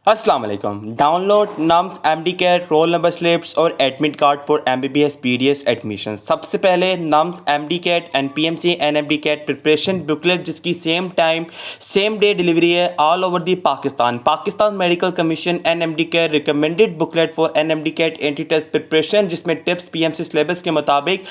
अस्सलाम वालेकुम। Download NUMS MDCAT roll number slips और admit card for MBBS BDS admission. सबसे पहले NUMS MDCAT and PMC NMDCAT preparation booklet जिसकी same time same day delivery है all over the Pakistan medical commission NMDCAT recommended booklet for NMDCAT entry test preparation, जिसमें tips PMC syllabus के मुताबिक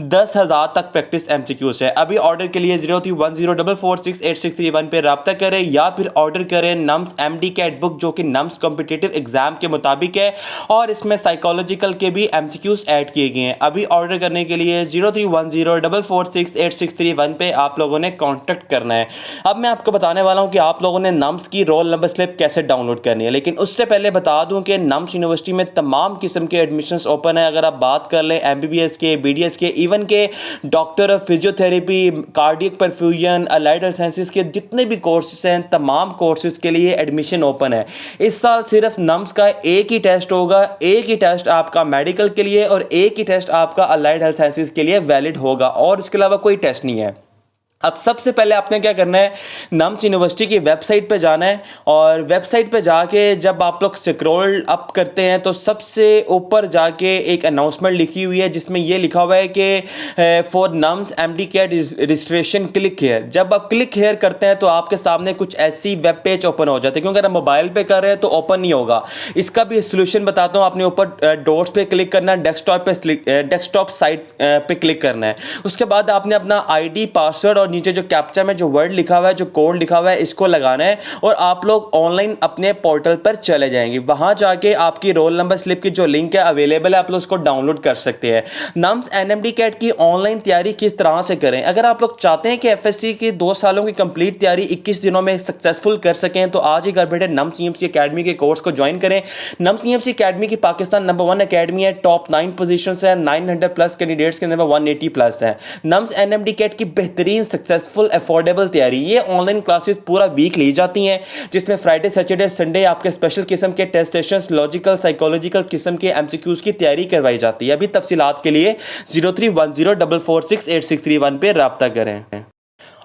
10,000 तक practice MCQs है। अभी ऑर्डर के लिए 0310446863 पे रब्ता करें या फिर ऑर्डर करें नम्स MDCAT बुक जो कि नम्स कॉम्पिटिटिव एग्जाम के मुताबिक है और इसमें साइकोलॉजिकल के भी MCQs ऐड किए गए हैं। अभी ऑर्डर करने के लिए 0310446863 पे आप लोगों ने कांटेक्ट करना है। अब मैं आपको बताने वाला हूं कि आप लोगों ने नम्स की रोल नंबर स्लिप कैसे डाउनलोड करनी है, लेकिन उससे पहले बता दूं कि नम्स यूनिवर्सिटी में तमाम किस्म के एडमिशंस ओपन है। अगर आप बात कर लें MBBS के, BDS के, इवन के doctor of physiotherapy, cardiac perfusion, allied health sciences के जितने भी कोर्सेज हैं तमाम कोर्सेज के लिए एडमिशन ओपन है। इस साल सिर्फ नम्स का एक ही टेस्ट होगा, एक ही टेस्ट आपका मेडिकल के लिए और एक ही टेस्ट आपका अलाइड हेल्थ साइंसेज के लिए वैलिड होगा और इसके अलावा कोई टेस्ट नहीं है। अब सबसे पहले आपने क्या करना है, नम्स यूनिवर्सिटी की वेबसाइट पे जाना है और वेबसाइट पे जाके जब आप लोग स्क्रॉल अप करते हैं तो सबसे ऊपर जाके एक अनाउंसमेंट लिखी हुई है जिसमें ये लिखा हुआ है कि for nums MDCAT registration click here. जब आप क्लिक हेयर करते हैं तो आपके सामने कुछ ऐसी वेब पेज ओपन हो जाते हैं, क्योंकि अगर आप मोबाइल पे कर रहे हैं तो ओपन नहीं होगा। इसका भी सोल्यूशन बताता हूँ। आपने ऊपर डॉट्स पे क्लिक करना है, डेस्कटॉप साइट पे क्लिक करना है। उसके बाद आपने अपना ID, पासवर्ड और नीचे जो कैप्चा में जो वर्ड लिखा हुआ है, जो कोड लिखा हुआ है, इसको लगाना है और आप लोग ऑनलाइन अपने पोर्टल पर चले जाएंगे। वहां जाके आपकी रोल नंबर स्लिप की जो लिंक है अवेलेबल है, आप लोग उसको डाउनलोड कर सकते हैं। नम्स NMDCAT की ऑनलाइन तैयारी किस तरह से करें, अगर आप लोग चाहते हैं कि FSC की 2 सालों की कंप्लीट तैयारी 21 दिनों में सक्सेसफुल कर सकें तो आज ही घर बैठे NUMS-PMC अकेडमी के कोर्स को ज्वाइन करें। NUMS-PMC अकेडमी की पाकिस्तान नंबर 1 अकेडमी है, टॉप 9 पोजीशन है, 900+ कैंडिडेट्स के अंदर 180+ है। नम्स NMDCAT की बेहतरीन सक्सेसफुल अफोर्डेबल तैयारी, ये ऑनलाइन क्लासेस पूरा वीक ली जाती हैं जिसमें फ्राइडे, सैटरडे, संडे आपके स्पेशल किस्म के टेस्ट सेशंस, लॉजिकल, साइकोलॉजिकल किस्म के MCQs की तैयारी करवाई जाती है। अभी तफसीलात के लिए 0310446863 पे रब्ता करें।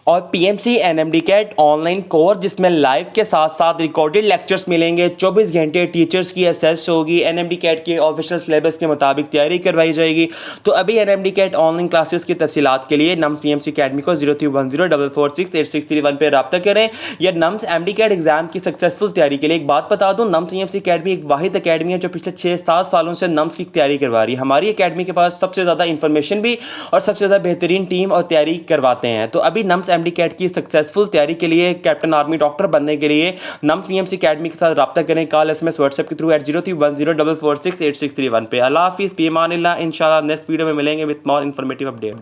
और PMC NMDCAT ऑनलाइन कोर्स जिसमें लाइव के साथ साथ रिकॉर्डेड लेक्चर्स मिलेंगे, 24 घंटे टीचर्स की असेस होगी, NMDCAT के ऑफिशियल सिलेबस के मुताबिक तैयारी करवाई जाएगी। तो अभी NMDCAT ऑनलाइन क्लासेस की तफसीलात के लिए NUMS-PMC अकेडमी को 0310446863 पे रब्ता करें या नम्स MDCAT एग्जाम की सक्सेसफुल तैयारी के लिए। एक बात बता दूं, NUMS-PMC अकेडमी एक वाहिद अकेडमी है जो पिछले 6-7 सालों से नम्स की तैयारी करवा रही है। हमारी अकेडमी के पास सबसे ज़्यादा इंफॉर्मेशन भी और सबसे ज़्यादा बेहतरीन टीम और तैयारी करवाते हैं। तो अभी नम्स MDCAT की सक्सेसफुल तैयारी के लिए, कैप्टन आर्मी डॉक्टर बनने के लिए NUMS-PMC अकेडमी के साथ रब्ता करें कॉल, SMS, व्हाट्सएप के थ्रू @0310446863 पे। अल्लाह हाफिज़, फ़ी अमानिल्लाह। इंशाल्लाह नेक्स्ट वीडियो में मिलेंगे विद मोर इन्फॉर्मेटिव अपडेट।